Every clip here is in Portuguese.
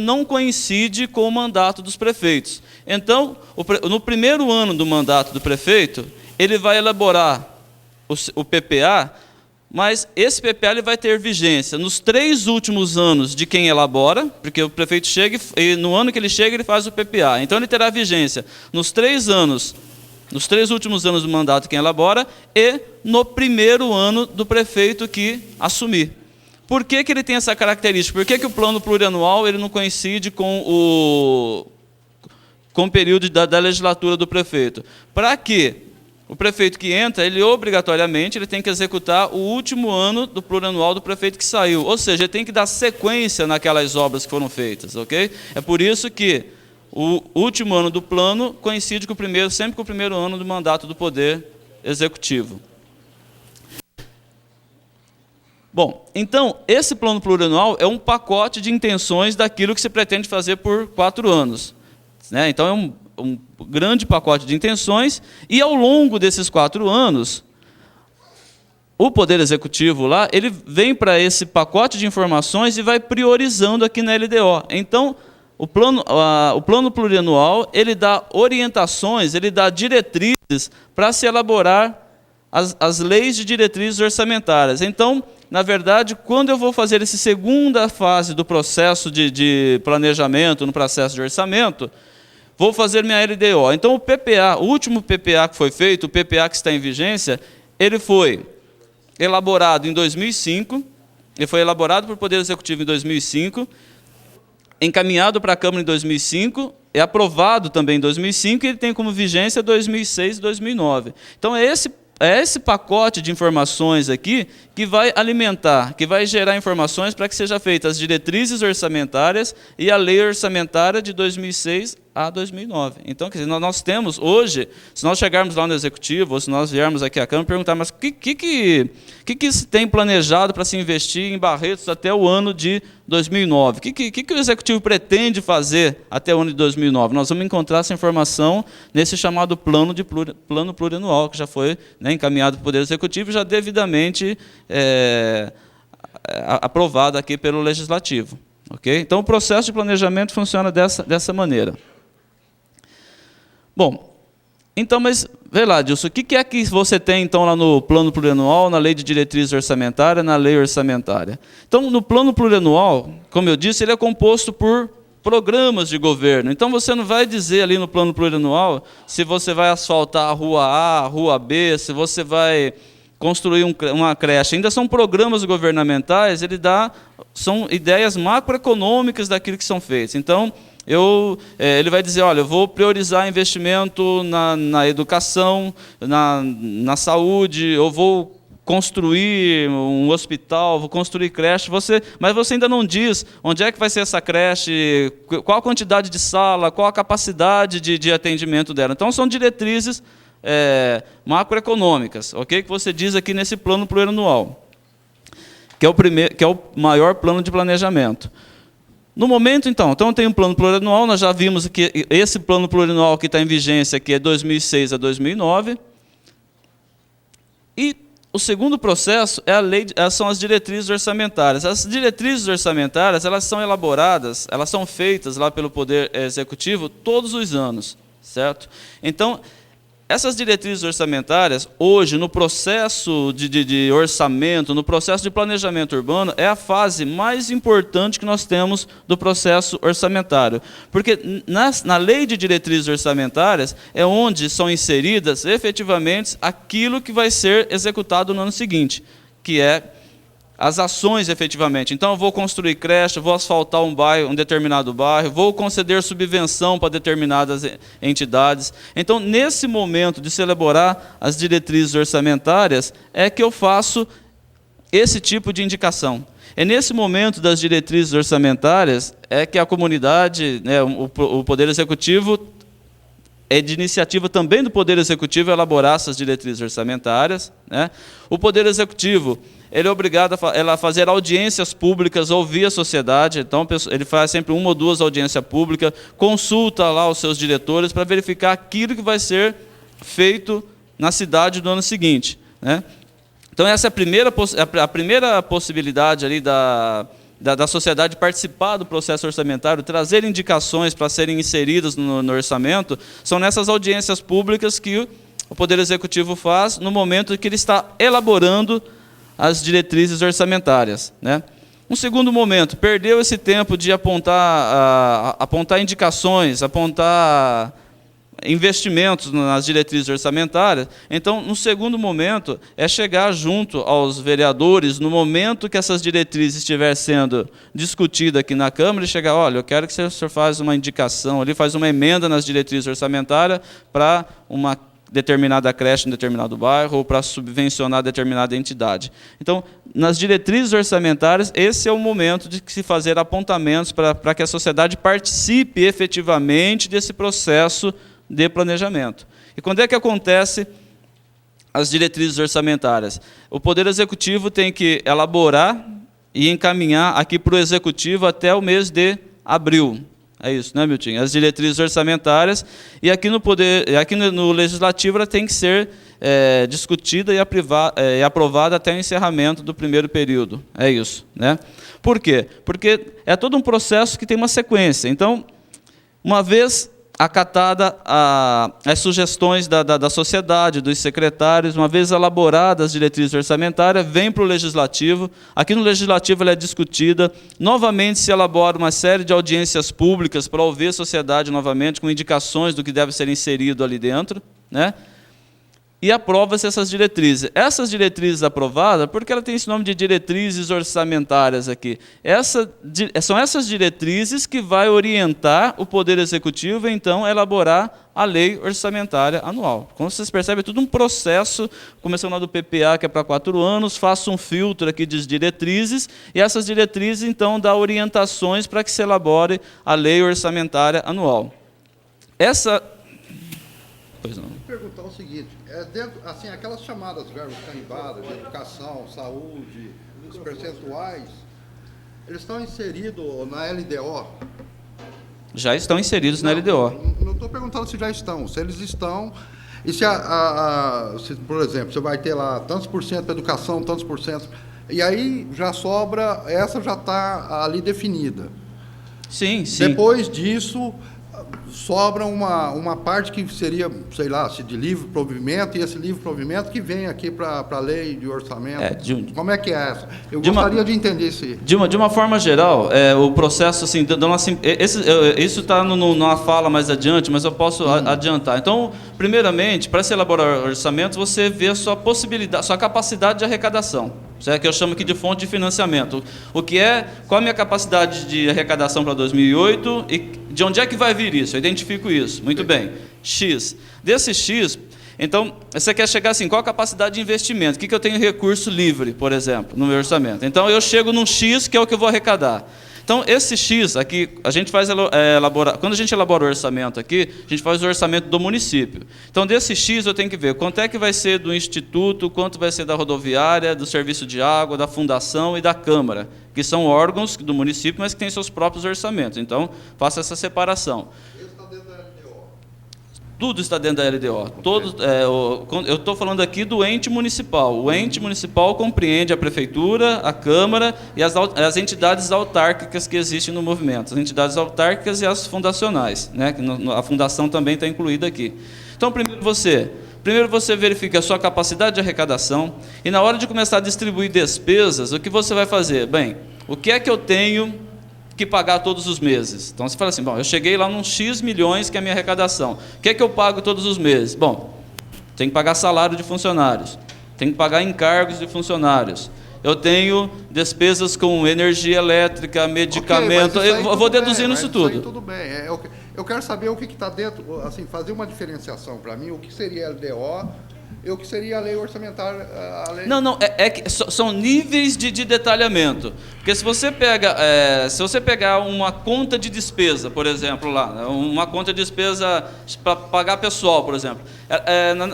não coincide com o mandato dos prefeitos. Então, no primeiro ano do mandato do prefeito, ele vai elaborar o PPA, mas esse PPA ele vai ter vigência nos 3 últimos anos de quem elabora, porque o prefeito chega e no ano que ele chega, ele faz o PPA. Então, ele terá vigência nos 3 últimos anos do mandato de quem elabora e no primeiro ano do prefeito que assumir. Por que ele tem essa característica? Por que o plano plurianual ele não coincide com o período da legislatura do prefeito? Para que o prefeito que entra, ele obrigatoriamente ele tem que executar o último ano do plurianual do prefeito que saiu. Ou seja, ele tem que dar sequência naquelas obras que foram feitas. Ok? É por isso que o último ano do plano coincide com sempre com o primeiro ano do mandato do Poder Executivo. Bom, então, esse plano plurianual é um pacote de intenções daquilo que se pretende fazer por 4 anos. Né? Então, é um grande pacote de intenções, e ao longo desses 4 anos, o Poder Executivo lá, ele vem para esse pacote de informações e vai priorizando aqui na LDO. Então, o plano plurianual, ele dá orientações, ele dá diretrizes para se elaborar as leis de diretrizes orçamentárias. Então, na verdade, quando eu vou fazer essa segunda fase do processo de planejamento, no processo de orçamento, vou fazer minha LDO. Então, o PPA, o último PPA que foi feito, o PPA que está em vigência, ele foi elaborado em 2005, ele foi elaborado por Poder Executivo em 2005, encaminhado para a Câmara em 2005, é aprovado também em 2005, e ele tem como vigência 2006 e 2009. Então, é esse pacote de informações aqui que vai alimentar, que vai gerar informações para que sejam feitas as diretrizes orçamentárias e a lei orçamentária de 2006 a 2009. Então, quer dizer, nós temos hoje, se nós chegarmos lá no Executivo, ou se nós viermos aqui à Câmara, perguntar, mas o que se tem planejado para se investir em Barretos até o ano de 2009? O que o Executivo pretende fazer até o ano de 2009? Nós vamos encontrar essa informação nesse chamado plano plurianual, que já foi, né, encaminhado para o Poder Executivo e já devidamente aprovado aqui pelo Legislativo. Okay? Então, o processo de planejamento funciona dessa maneira. Bom, então, mas, vê lá, Dilson, o que é que você tem, então, lá no plano plurianual, na lei de diretrizes orçamentárias, na lei orçamentária? Então, no plano plurianual, como eu disse, ele é composto por programas de governo. Então, você não vai dizer ali no plano plurianual se você vai asfaltar a rua A, a rua B, se você vai construir uma creche. Ainda são programas governamentais, são ideias macroeconômicas daquilo que são feitos. Então, ele vai dizer, olha, eu vou priorizar investimento na educação, na saúde, eu vou construir um hospital, vou construir creche, mas você ainda não diz onde é que vai ser essa creche, qual a quantidade de sala, qual a capacidade de atendimento dela. Então, são diretrizes macroeconômicas, ok? Que você diz aqui nesse plano plurianual, que é o maior plano de planejamento. No momento, então tem um plano plurianual, nós já vimos que esse plano plurianual que está em vigência aqui é 2006 a 2009, e o segundo processo são as diretrizes orçamentárias. As diretrizes orçamentárias, elas são elaboradas, elas são feitas lá pelo Poder Executivo todos os anos, certo? Então, essas diretrizes orçamentárias, hoje, no processo de orçamento, no processo de planejamento urbano, é a fase mais importante que nós temos do processo orçamentário. Porque na lei de diretrizes orçamentárias é onde são inseridas, efetivamente, aquilo que vai ser executado no ano seguinte, que é as ações, efetivamente. Então, eu vou construir creche, vou asfaltar um determinado bairro, vou conceder subvenção para determinadas entidades. Então, nesse momento de se elaborar as diretrizes orçamentárias, é que eu faço esse tipo de indicação. É nesse momento das diretrizes orçamentárias é que a comunidade, né, o Poder Executivo, é de iniciativa também do Poder Executivo elaborar essas diretrizes orçamentárias. Né? O Poder Executivo ele é obrigado a fazer audiências públicas, ouvir a sociedade. Então, ele faz sempre 1 ou 2 audiências públicas, consulta lá os seus diretores para verificar aquilo que vai ser feito na cidade no ano seguinte. Né? Então, essa é a primeira possibilidade ali da sociedade participar do processo orçamentário, trazer indicações para serem inseridas no orçamento, são nessas audiências públicas que o Poder Executivo faz no momento que ele está elaborando as diretrizes orçamentárias, né? Um segundo momento, perdeu esse tempo de apontar indicações, apontar investimentos nas diretrizes orçamentárias. Então, no segundo momento, é chegar junto aos vereadores, no momento que essas diretrizes estiver sendo discutidas aqui na Câmara, e chegar, olha, eu quero que o senhor faça uma indicação, ali faz uma emenda nas diretrizes orçamentárias para uma determinada creche em determinado bairro, ou para subvencionar determinada entidade. Então, nas diretrizes orçamentárias, esse é o momento de se fazer apontamentos para que a sociedade participe efetivamente desse processo de planejamento. E quando é que acontece as diretrizes orçamentárias? O Poder Executivo tem que elaborar e encaminhar aqui para o Executivo até o mês de abril. É isso, né, Milton? As diretrizes orçamentárias, e aqui no Legislativo ela tem que ser discutida e aprovada até o encerramento do primeiro período. É isso, né? Por quê? Porque é todo um processo que tem uma sequência. Então, uma vez acatada as sugestões da sociedade, dos secretários, uma vez elaboradas as diretrizes orçamentárias, vem para o Legislativo. Aqui no Legislativo ela é discutida, novamente se elabora uma série de audiências públicas para ouvir a sociedade novamente, com indicações do que deve ser inserido ali dentro, né? E aprova-se essas diretrizes. Essas diretrizes aprovadas, porque ela tem esse nome de diretrizes orçamentárias aqui, são essas diretrizes que vai orientar o Poder Executivo, então, a elaborar a lei orçamentária anual. Como vocês percebem, é tudo um processo, começando lá do PPA, que é para 4 anos, faço um filtro aqui de diretrizes, e essas diretrizes, então, dão orientações para que se elabore a lei orçamentária anual. Pois não. Vou perguntar o seguinte, assim, aquelas chamadas verbas carimbadas de educação, saúde, os percentuais, eles estão inseridos na LDO? Já estão inseridos na LDO. Não estou perguntando se já estão, se eles estão, e se, se, por exemplo, você vai ter lá tantos por cento para educação, tantos por cento, e aí já sobra, essa já está ali definida. Sim, sim. Depois disso, sobra uma parte que seria, sei lá, de livre provimento, e esse livre provimento que vem aqui para a lei de orçamento. Como é que é essa? Eu gostaria de entender isso aí. De uma forma geral, o processo, assim, isso está numa fala mais adiante, mas eu posso adiantar. Então, primeiramente, para se elaborar orçamento, você vê a sua possibilidade, sua capacidade de arrecadação, certo? Que eu chamo aqui de fonte de financiamento. Qual a minha capacidade de arrecadação para 2008 e de onde é que vai vir isso? Eu identifico isso. Muito bem. X. Desse X, então, você quer chegar assim, qual a capacidade de investimento? O que eu tenho recurso livre, por exemplo, no meu orçamento? Então, eu chego num X, que é o que eu vou arrecadar. Então, esse X aqui, a gente faz elaborar. Quando a gente elabora o orçamento aqui, a gente faz o orçamento do município. Então, desse X, eu tenho que ver quanto é que vai ser do Instituto, quanto vai ser da rodoviária, do serviço de água, da fundação e da Câmara, que são órgãos do município, mas que têm seus próprios orçamentos. Então, faça essa separação. Tudo está dentro da LDO. Eu estou falando aqui do ente municipal. O ente municipal compreende a prefeitura, a Câmara e as entidades autárquicas que existem no movimento. As entidades autárquicas e as fundacionais, né? A fundação também está incluída aqui. Então, primeiro você verifica a sua capacidade de arrecadação, e na hora de começar a distribuir despesas, o que você vai fazer? Bem, o que é que eu tenho que pagar todos os meses? Então você fala assim, bom, eu cheguei lá num X milhões que é a minha arrecadação. O que é que eu pago todos os meses? Bom, tem que pagar salário de funcionários, tem que pagar encargos de funcionários, eu tenho despesas com energia elétrica, medicamento, eu vou deduzindo isso tudo. Tudo bem, eu quero saber o que está dentro, assim, fazer uma diferenciação para mim, o que seria LDO e o que seria a lei orçamentária. Não, que são níveis de detalhamento. Porque se você pegar uma conta de despesa, por exemplo, lá, uma conta de despesa para pagar pessoal, por exemplo,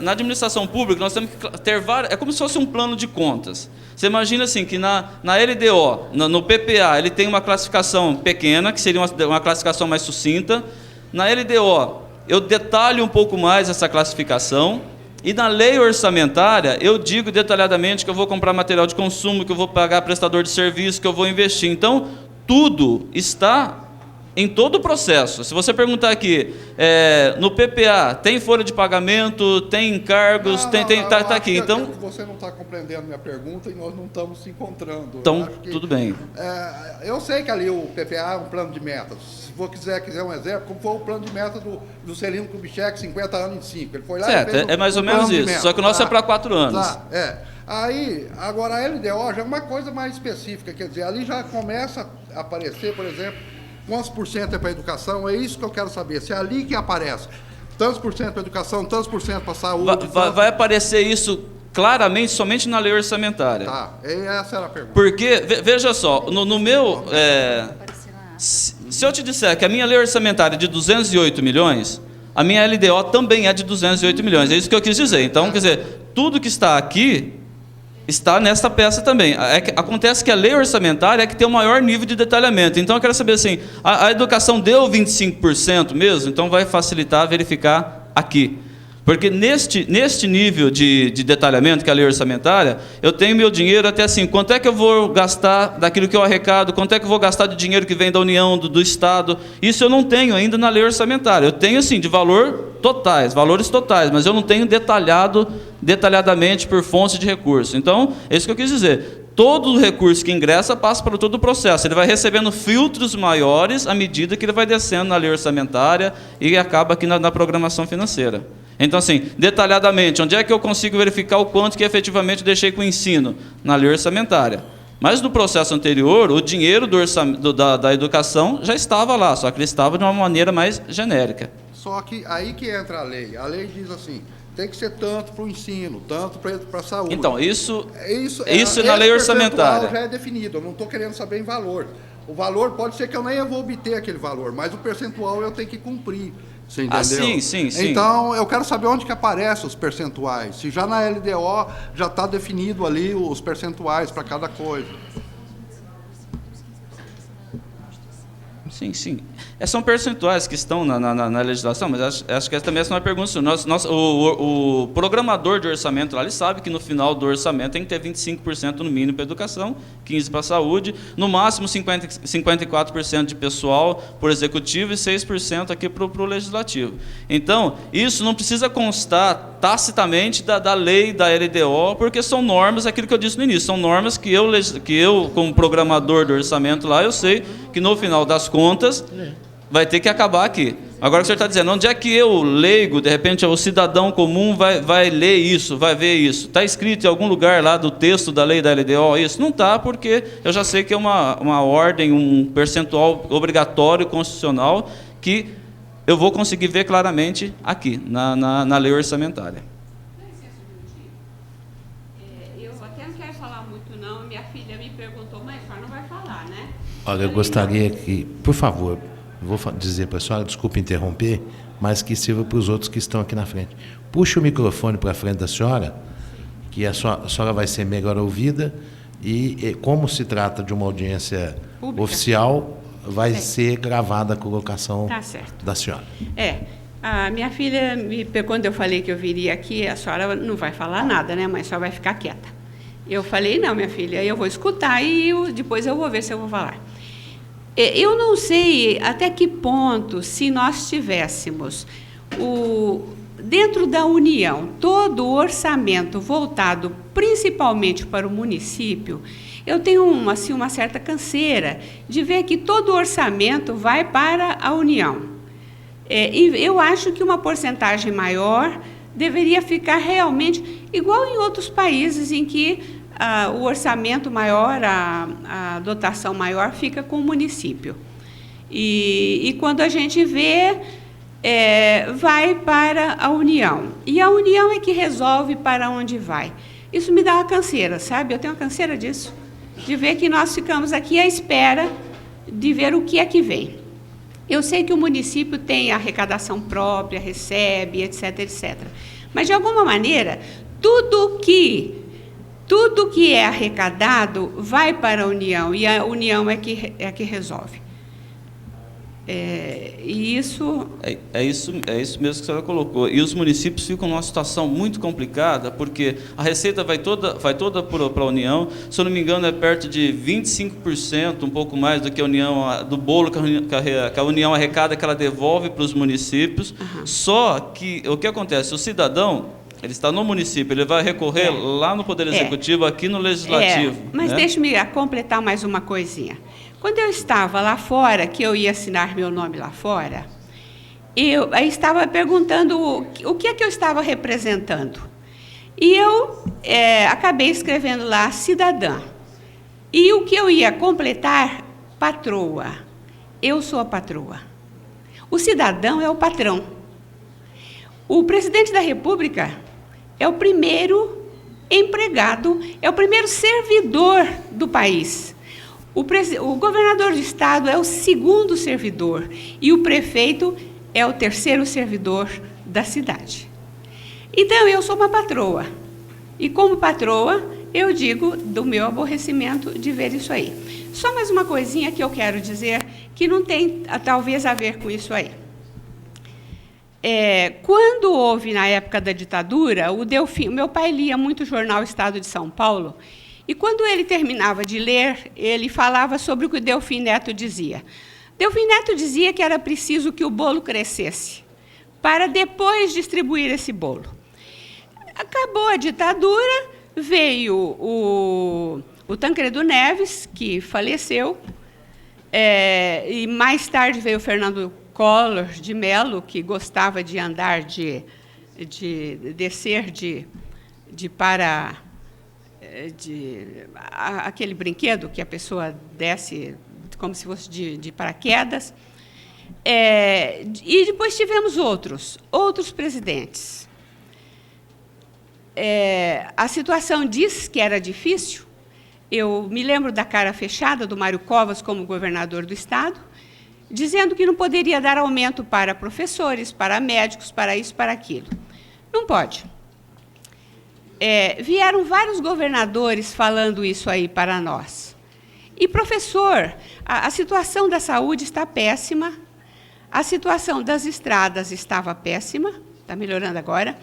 na administração pública nós temos que ter várias, é como se fosse um plano de contas. Você imagina assim, que na LDO, no PPA, ele tem uma classificação pequena, que seria uma classificação mais sucinta. Na LDO, eu detalho um pouco mais essa classificação, E na lei orçamentária, eu digo detalhadamente que eu vou comprar material de consumo, que eu vou pagar prestador de serviço, que eu vou investir. Então, tudo está em todo o processo. Se você perguntar aqui, no PPA, tem folha de pagamento, tem encargos, está aqui. Então, você não está compreendendo minha pergunta e nós não estamos se encontrando. Então, tudo bem. Eu sei que ali o PPA é um plano de metas. Se você quiser um exemplo, como foi o plano de meta do Celino Kubitschek, 50 anos em 5. Ele foi lá certo, e fez é mais ou menos isso. Só que o nosso é para 4 anos. Aí, agora a LDO já é uma coisa mais específica, quer dizer, ali já começa a aparecer, por exemplo, quantos por cento é para a educação, é isso que eu quero saber, se é ali que aparece, tantos por cento para a educação, tantos por cento para a saúde... Vai aparecer isso claramente somente na lei orçamentária. Tá, essa era a pergunta. Porque, veja só, no meu... se eu te disser que a minha lei orçamentária é de 208 milhões, a minha LDO também é de 208 milhões, é isso que eu quis dizer. Então, quer dizer, tudo que está aqui está nessa peça também. Acontece que a lei orçamentária é que tem o maior nível de detalhamento. Então, eu quero saber assim, a educação deu 25% mesmo? Então, vai facilitar verificar aqui. Porque neste nível de detalhamento, que é a lei orçamentária, eu tenho meu dinheiro até assim, quanto é que eu vou gastar daquilo que eu arrecado, quanto é que eu vou gastar de dinheiro que vem da União, do Estado. Isso eu não tenho ainda na lei orçamentária. Eu tenho, assim, de valores totais, mas eu não tenho detalhadamente por fontes de recurso. Então, é isso que eu quis dizer. Todo o recurso que ingressa passa por todo o processo. Ele vai recebendo filtros maiores à medida que ele vai descendo na lei orçamentária e acaba aqui na programação financeira. Então, assim, detalhadamente, onde é que eu consigo verificar o quanto que efetivamente deixei com o ensino? Na lei orçamentária. Mas no processo anterior, o dinheiro da educação já estava lá, só que ele estava de uma maneira mais genérica. Só que aí que entra a lei. A lei diz assim, tem que ser tanto para o ensino, tanto para a saúde. Então, isso na lei orçamentária. Já é definido, eu não estou querendo saber em valor. O valor pode ser que eu nem vou obter aquele valor, mas o percentual eu tenho que cumprir. Você entendeu? Sim. Então, eu quero saber onde que aparecem os percentuais. Se já na LDO já está definido ali os percentuais para cada coisa. Sim. São percentuais que estão na legislação, mas acho que também essa não é uma pergunta. O programador de orçamento lá, ele sabe que no final do orçamento tem que ter 25% no mínimo para a educação, 15% para a saúde, no máximo 54% de pessoal por executivo e 6% aqui para o legislativo. Então, isso não precisa constar tacitamente da lei da LDO, porque são normas, aquilo que eu disse no início, são normas que eu como programador do orçamento lá, eu sei que no final das contas vai ter que acabar aqui. Agora o que o senhor está dizendo, onde é que eu, leigo, de repente o cidadão comum vai ler isso, vai ver isso? Está escrito em algum lugar lá do texto da lei da LDO isso? Não está, porque eu já sei que é uma ordem, um percentual obrigatório constitucional que eu vou conseguir ver claramente aqui, na lei orçamentária. Eu até não quero falar muito não, minha filha me perguntou, mas a senhora não vai falar, né? Olha, eu gostaria que, por favor, vou dizer para a senhora, desculpe interromper, mas que sirva para os outros que estão aqui na frente. Puxe o microfone para a frente da senhora, que a senhora vai ser melhor ouvida, e como se trata de uma audiência pública oficial, vai ser gravada a colocação da senhora. A minha filha, quando eu falei que eu viria aqui, a senhora não vai falar nada, né, mas só vai ficar quieta. Eu falei, não, minha filha, eu vou escutar e depois eu vou ver se eu vou falar. Eu não sei até que ponto, se nós tivéssemos dentro da União todo o orçamento voltado principalmente para o município, eu tenho uma certa canseira de ver que todo o orçamento vai para a União. E eu acho que uma porcentagem maior deveria ficar realmente igual em outros países em que o orçamento maior, a dotação maior fica com o município. E quando a gente vê, vai para a União. E a União é que resolve para onde vai. Isso me dá uma canseira, sabe? Eu tenho uma canseira disso, de ver que nós ficamos aqui à espera de ver o que é que vem. Eu sei que o município tem arrecadação própria, recebe, etc., etc. Mas, de alguma maneira, tudo que é arrecadado vai para a União, e a União é que resolve. E isso... É isso mesmo que a senhora colocou. E os municípios ficam numa situação muito complicada, porque a receita vai toda para a União, se eu não me engano, é perto de 25%, um pouco mais do que a União, do bolo que a União arrecada, que ela devolve para os municípios. Uhum. Só que o que acontece? O cidadão, ele está no município, ele vai recorrer lá no Poder Executivo, aqui no Legislativo. Mas deixe-me completar mais uma coisinha. Quando eu estava lá fora, que eu ia assinar meu nome lá fora, eu estava perguntando o que é que eu estava representando. E eu acabei escrevendo lá, cidadã. E o que eu ia completar, patroa. Eu sou a patroa. O cidadão é o patrão. O presidente da República é o primeiro empregado, é o primeiro servidor do país. O governador do estado é o segundo servidor e o prefeito é o terceiro servidor da cidade. Então, eu sou uma patroa. E como patroa, eu digo do meu aborrecimento de ver isso aí. Só mais uma coisinha que eu quero dizer que não tem, talvez, a ver com isso aí. Quando houve, na época da ditadura, o Delfim, meu pai lia muito o jornal Estado de São Paulo, e quando ele terminava de ler, ele falava sobre o que o Delfim Neto dizia. Delfim Neto dizia que era preciso que o bolo crescesse, para depois distribuir esse bolo. Acabou a ditadura, veio o Tancredo Neves, que faleceu, e mais tarde veio o Fernando Collor de Mello, que gostava de andar, de descer aquele brinquedo que a pessoa desce como se fosse de paraquedas. E depois tivemos outros presidentes. A situação diz que era difícil. Eu me lembro da cara fechada do Mário Covas como governador do estado, dizendo que não poderia dar aumento para professores, para médicos, para isso, para aquilo. Não pode. Vieram vários governadores falando isso aí para nós. E, professor, a situação da saúde está péssima, a situação das estradas estava péssima, está melhorando agora,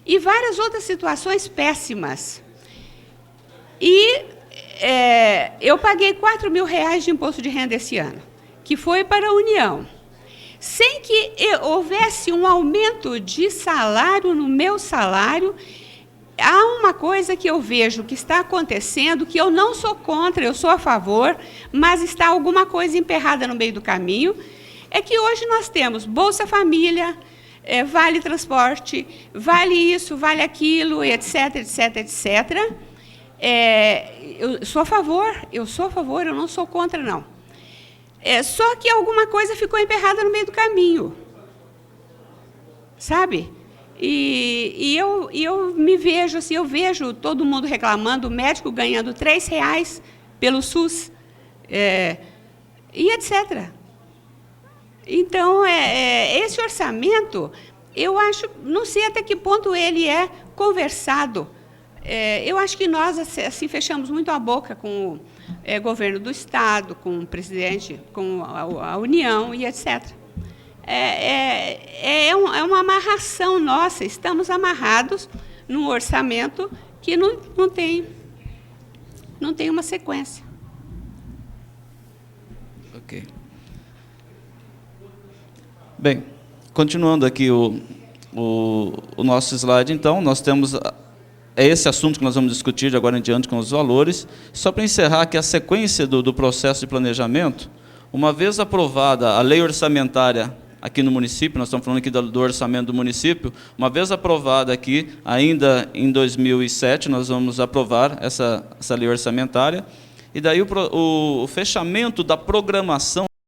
e várias outras situações péssimas. E eu paguei R$4.000 de imposto de renda esse ano, que foi para a União, sem que houvesse um aumento de salário no meu salário. Há uma coisa que eu vejo que está acontecendo, que eu não sou contra, eu sou a favor, mas está alguma coisa emperrada no meio do caminho, é que hoje nós temos Bolsa Família, Vale Transporte, vale isso, vale aquilo, etc, etc, etc. Eu sou a favor, eu não sou contra, não. Só que alguma coisa ficou emperrada no meio do caminho, sabe? E eu me vejo assim, eu vejo todo mundo reclamando, o médico ganhando R$3 pelo SUS, e etc. Então, esse orçamento, eu acho, não sei até que ponto ele é conversado. Eu acho que nós assim fechamos muito a boca com o governo do estado, com o presidente, com a União e etc. É uma amarração nossa, estamos amarrados num orçamento que não tem uma sequência. Ok. Bem, continuando aqui o nosso slide, então, nós temos esse assunto que nós vamos discutir de agora em diante com os valores. Só para encerrar aqui a sequência do processo de planejamento, uma vez aprovada a lei orçamentária aqui no município, nós estamos falando aqui do orçamento do município, uma vez aprovada aqui, ainda em 2007, nós vamos aprovar essa lei orçamentária, e daí o fechamento da programação